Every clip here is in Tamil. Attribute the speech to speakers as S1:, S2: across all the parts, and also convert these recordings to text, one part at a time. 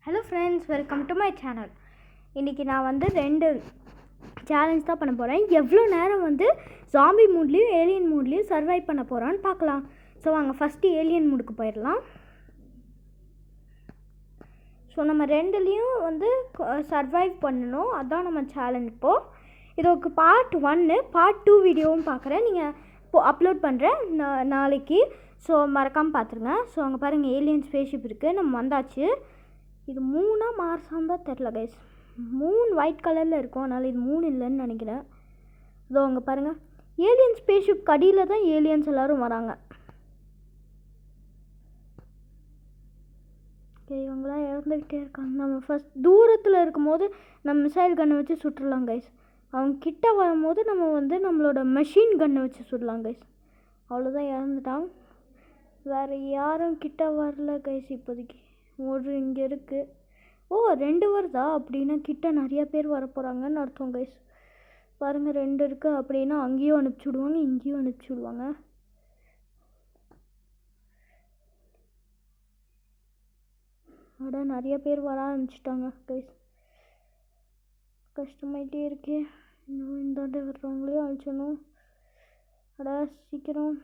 S1: Hello friends, welcome to my channel. இன்றைக்கி நான் வந்து 2 சேலஞ்ச் தான் பண்ண போகிறேன். எவ்வளோ நேரம் வந்து ஜாம்பி மூட்லேயும் ஏலியன் மூட்லேயும் சர்வைவ் பண்ண போகிறான்னு பார்க்கலாம். ஸோ வாங்க ஃபஸ்ட்டு ஏலியன் மூடுக்கு போயிடலாம். ஸோ நம்ம 2லேயும் வந்து சர்வைவ் பண்ணணும், அதுதான் நம்ம சேலஞ்ச். இப்போது இதுக்கு பார்ட் 1 பார்ட் 2 வீடியோவும் பார்க்குறேன். நீங்கள் இப்போது அப்லோட் பண்ணுறேன் நாளைக்கு. ஸோ மறக்காமல் பார்த்துருங்க. ஸோ அங்கே பாருங்கள், ஏலியன் ஸ்பேஸ்ஷிப் இருக்குது, நம்ம வந்தாச்சு. இது 3 மார்ஸான்னு தான் தெரில கைஸ். 3 ஒயிட் கலரில் இருக்கும், அதனால் இது 3 இல்லைன்னு நினைக்கிறேன். இதோ அங்கே பாருங்கள், ஏலியன் ஸ்பேஸ்ஷிப் கடியில் தான் ஏலியன்ஸ் எல்லோரும் வராங்க. ஓகே, இவங்களாம் இறந்துக்கிட்டே இருக்காங்க. நம்ம ஃபஸ்ட் தூரத்தில் இருக்கும்போது நம்ம மிசைல் கன்னை வச்சு சுட்டுடலாம் கைஸ். அவங்க கிட்ட வரும்போது நம்ம வந்து நம்மளோட மெஷின் கன்னை வச்சு சுடலாம் கைஸ். அவ்வளோதான், இறந்துட்டாங்க. வேறு யாரும் கிட்ட வரல கைஸ் இப்போதைக்கு. ஒரு இங்கே இருக்குது. ஓ 2 வருதா? அப்படின்னா கிட்ட நிறையா பேர் வர போகிறாங்கன்னு அர்த்தம் கைஸ். பாருங்கள், 2 இருக்குது. அப்படின்னா அங்கேயும் அனுப்பிச்சி விடுவாங்க, இங்கேயும் அனுப்பிச்சி விடுவாங்க. அட நிறைய பேர் வர ஆரம்பிச்சிட்டாங்க கைஸ். கஷ்டமாயிட்டே இருக்கே. இன்னும் இந்தாண்ட வர்றவங்களையும் அழிச்சணும். அட சீக்கிரம்.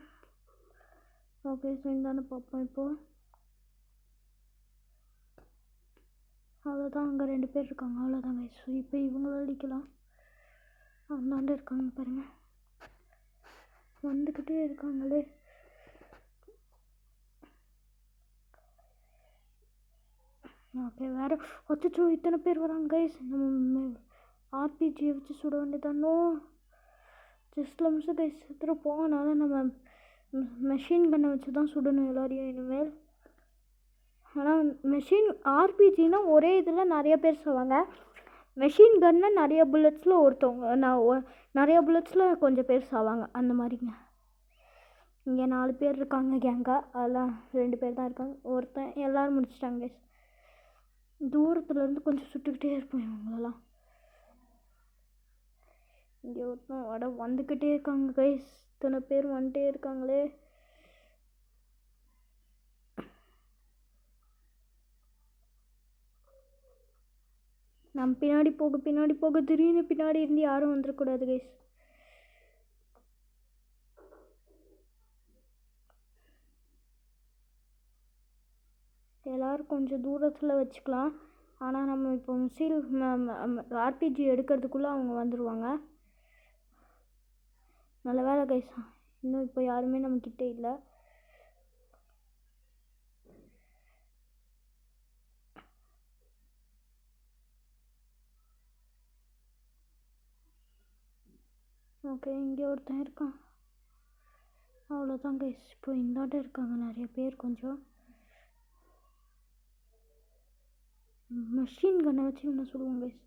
S1: ஓகே, ஸோ இந்தாண்ட பார்ப்போம். இப்போது அவ்வளோதான், அங்கே 2 பேர் இருக்காங்க. அவ்வளோதான் கைஸ். ஸோ இப்போ இவங்கள அடிக்கலாம். அந்தாண்ட இருக்காங்க பாருங்கள், வந்துக்கிட்டே இருக்காங்களே. ஓகே, வேறு அச்சோ இத்தனை பேர் வராங்க கைஸ். நம்ம ஆர்பிஜியை வச்சு சுட வேண்டியதானோ. ஜஸ்ட் நிமிஷம் கைஸ், எடுத்துகிட்டு போனால நம்ம மெஷின் கன்னை வச்சு தான் சுடணும் எல்லாரையும் இனிமேல். ஆனால் மெஷின் ஆர்பிஜினா ஒரே இதில் நிறைய பேர் சொல்லுவாங்க. மெஷின் கன்னை நிறைய புல்லட்ஸில் ஒருத்தவங்க நிறைய புல்லட்ஸில் கொஞ்சம் பேர் சாவாங்க, அந்த மாதிரிங்க. இங்கே 4 பேர் இருக்காங்க கேங்கா, அதெல்லாம் 2 பேர் தான் இருக்காங்க. ஒருத்தன் எல்லோரும் முடிச்சிட்டாங்க கைஸ். தூரத்துலேருந்து கொஞ்சம் சுட்டுக்கிட்டே இருப்போம் இவங்களெல்லாம். இங்கே ஒருத்தன் வந்துக்கிட்டே இருக்காங்க கைஸ். இத்தனை பேர் வந்துட்டே இருக்காங்களே. நம்ம பின்னாடி போக திடீர்னு பின்னாடி இருந்து யாரும் வந்துடக்கூடாது கைஸ். எல்லோரும் கொஞ்சம் தூரத்தில் வச்சுக்கலாம். ஆனால் நம்ம இப்போ மிசைல் ஆர்பிஜி எடுக்கிறதுக்குள்ளே அவங்க வந்துடுவாங்க. நல்ல வேலை கைஸ், இன்னும் இப்போ யாருமே நம்மக்கிட்ட இல்லை. ஓகே, இங்கே ஒருத்தன் இருக்கான். அவ்வளோதான் கைஸ். இப்போ இந்தாண்ட இருக்காங்க நிறைய பேர். கொஞ்சம் மெஷின் கன்னை வச்சு என்ன சொல்லுவோம் கைஸ்.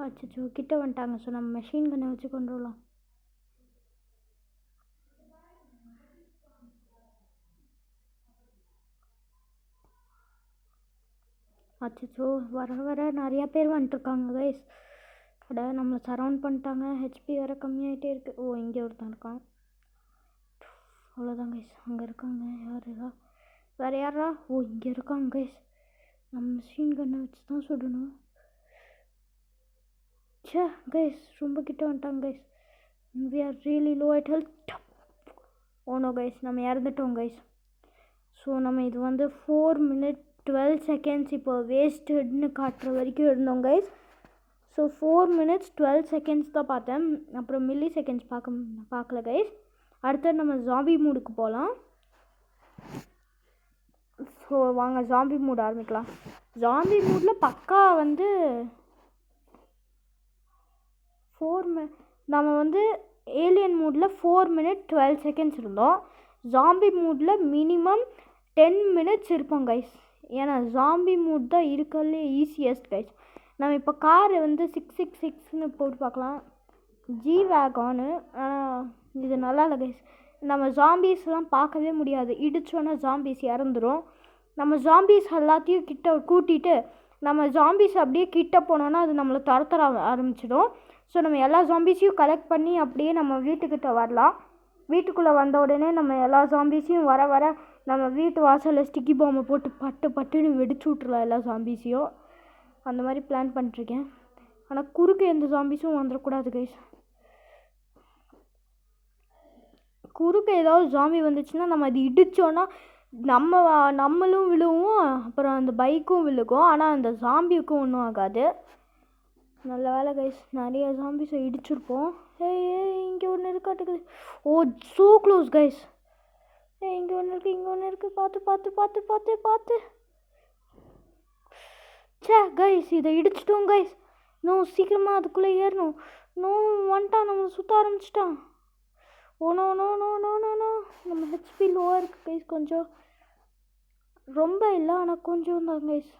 S1: அச்சோ கிட்ட வந்துட்டாங்க. ஸோ நம்ம மெஷின் கன்னை வச்சு கொண்டு வரலாம். அச்சோ வர நிறையா பேர் வந்துட்டுருக்காங்க கைஸ். நம்மளை சரவுண்ட் பண்ணிட்டாங்க. ஹெச்பி வேறு கம்மியாகிட்டே இருக்குது. ஓ இங்கே ஒருத்தன் இருக்கான். அவ்வளோதான் கைஸ், அங்கே இருக்காங்க. வேறு யாரா? ஓ இங்கே இருக்காங்க கைஸ். நம்ம மிஷின் கன்னை வச்சு தான் சுடணும். சே கைஸ், ரொம்ப கிட்ட வந்துட்டாங்க guys. We are really low at health. Oh no guys, நம்ம இறந்துட்டோம் கைஸ். ஸோ நம்ம இது வந்து 4 minutes 12 seconds இப்போ வேஸ்ட்டுன்னு காட்டுற வரைக்கும் இருந்தோம் கைஸ். ஸோ 4 minutes 12 seconds தான் பார்த்தேன், அப்புறம் மில்லி செகண்ட்ஸ் பார்க்கல கைஸ். அடுத்து நம்ம ஜாம்பி மூடுக்கு போகலாம். ஸோ வாங்க ஜாம்பி மூட் ஆரம்பிக்கலாம். ஜாம்பி மூடில் பக்கா வந்து நம்ம வந்து ஏலியன் மூடில் 4 minutes 12 seconds இருந்தோம். ஜாம்பி மூடில் மினிமம் 10 minutes இருப்போம் கைஸ். ஏன்னா ஜாம்பி மூட் தான் இருக்கிறதுலே ஈஸியஸ்ட் கைஸ். நம்ம இப்போ காரு வந்து 666ன்னு போட்டு பார்க்கலாம், ஜி வேகானு. இது நல்லா இல்லை கைஸ். நம்ம ஜாம்பீஸ்லாம் பார்க்கவே முடியாது, இடிச்சோன்னா ஜாம்பீஸ் இறந்துடும். நம்ம ஜாம்பீஸ் எல்லாத்தையும் கிட்ட கூட்டிகிட்டு நம்ம ஜாம்பீஸ் அப்படியே கிட்ட போனோன்னா அது நம்மளை துரத்த ஆரம்பிச்சிடும். ஸோ நம்ம எல்லா ஜாம்பீஸையும் கலெக்ட் பண்ணி அப்படியே நம்ம வீட்டுக்கிட்ட வரலாம். வீட்டுக்குள்ளே வந்த உடனே நம்ம எல்லா ஜாம்பீஸையும் வர வர நம்ம வீட்டு வாசலில் ஸ்டிக்கி பாம்பை போட்டு பட்டுன்னு வெடிச்சு விட்றலாம் எல்லா ஜாம்பீஸையும். அந்த மாதிரி பிளான் பண்ணிட்டுருக்கேன். ஆனால் குறுக்கு எந்த ஜாம்பீஸும் வந்துடக்கூடாது கைஸ். குறுக்கு ஏதாவது ஜாம்பி வந்துச்சுன்னா நம்ம அது இடித்தோன்னா நம்மளும் விழுவோம், அப்புறம் அந்த பைக்கும் விழுகும். ஆனால் அந்த ஜாம்பிக்கும் ஒன்றும் ஆகாது. நல்ல வேலை கைஸ், நிறைய ஜாம்பிஸை இடிச்சிருப்போம். இங்கே ஒன்று இருக்காட்டுக்குது. ஓ ஸோ க்ளோஸ் கைஸ். இங்கே ஒன்று இருக்குது, இங்கே ஒன்று இருக்குது. பார்த்து பார்த்து பார்த்து பார்த்து பார்த்து. சே கைஸ், இதை இடிச்சிட்டோம் கைஸ். சீக்கிரமாக அதுக்குள்ளே ஏறணும். வந்துட்டான், நம்ம சுற்ற ஆரம்பிச்சிட்டான். No no no no no no. நம்ம ஹெச்பி லோவாக இருக்குது கைஸ், கொஞ்சம். ரொம்ப இல்லை, ஆனால் கொஞ்சம் தான் கைஸ்.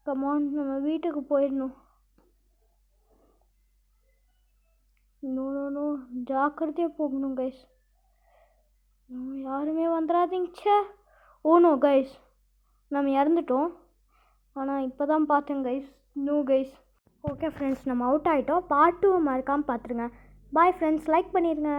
S1: கமான், நம்ம வீட்டுக்கு போயிடணும். நோ நோ நோ, ஜாக்கிரதையாக போகணும் கைஸ். யாருமே வந்துடாதீங்க. நோ கைஸ், நம்ம இறந்துட்டோம். ஆனால் இப்போ தான் பார்த்தேன் guys. No guys. Okay friends, நம்ம அவுட் ஆகிட்டோம். பார்ட் 2 மறக்காமல் பார்த்துருங்க. பாய் ஃப்ரெண்ட்ஸ், லைக் பண்ணிடுங்க.